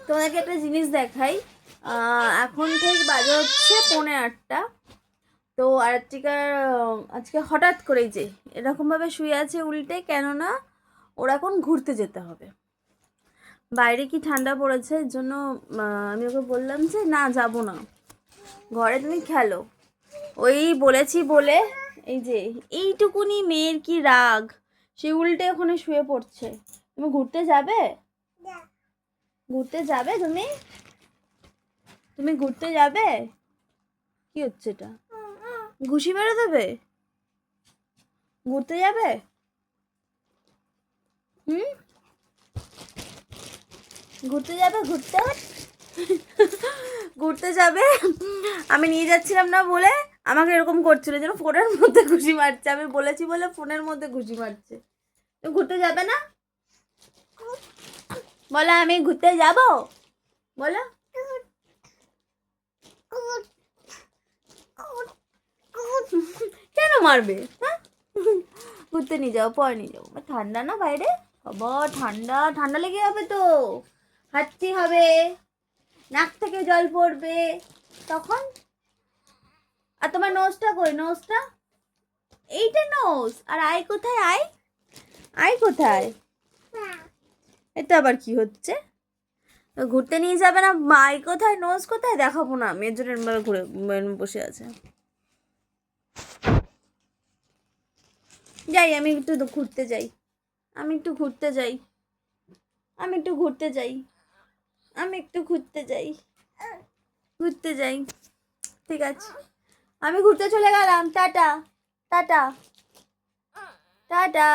তোমাদেরকে একটা জিনিস দেখাই। এখন ঠিক বাজে হচ্ছে 8:45। তো আর্তিকার আজকে হঠাৎ করেই যে এরকমভাবে শুয়ে আছে উল্টে, কেননা ওর এখন ঘুরতে যেতে হবে। বাইরে কি ঠান্ডা পড়েছে, এর জন্য আমি ওকে বললাম যে না, যাব না, ঘরে তুমি খেলো। ওই বলেছি বলে এই যে এইটুকুনি মেয়ের কি রাগ, সে উল্টে ওখানে শুয়ে পড়ছে। তুমি ঘুরতে যাবে? ঘুরতে যাবে তুমি? তুমি ঘুরতে যাবে? কি হচ্ছে এটা? ঘুষি মেরে দেবে? ঘুরতে যাবে? হুম, ঘুরতে যাবে? ঘুরতে ঘুরতে যাবে? আমি নিয়ে যাচ্ছিলাম না বলে আমাকে এরকম করছিল, যেন ফোনের মধ্যে ঘুষি মারছে। আমি বলেছি বলে ফোনের মধ্যে ঘুষি মারছে। তুমি ঘুরতে যাবে না? বলো আমি ঘুরতে যাব, বলো। কেন মারবে? হ্যাঁ, ঘুরতে নিয়ে যাও, পরে নিয়ে যাবো। ঠান্ডা না বাইরে, বাবা ঠান্ডা, ঠান্ডা লেগে যাবে তো, হাঁচি হবে, নাক থেকে জল পড়বে তখন। আর তোমার নোজটা কই? নোজটা এইটা নোজ, আর আই কোথায়? আই, আই কোথায়? এটা আবার কি হচ্ছে? ঘুরতে নিয়ে যাবে না, আই কোথায় নোজ কোথায় দেখাবো না আমি, এর জন্য ঘুরে বসে আছে। যাই, আমি একটু ঘুরতে যাই, আমি একটু ঘুরতে যাই, আমি একটু ঘুরতে যাই, আমি একটু ঘুরতে যাই, ঘুরতে যাই। ঠিক আছে, আমি ঘুরতে চলে গেলাম। Tata, tata, tata.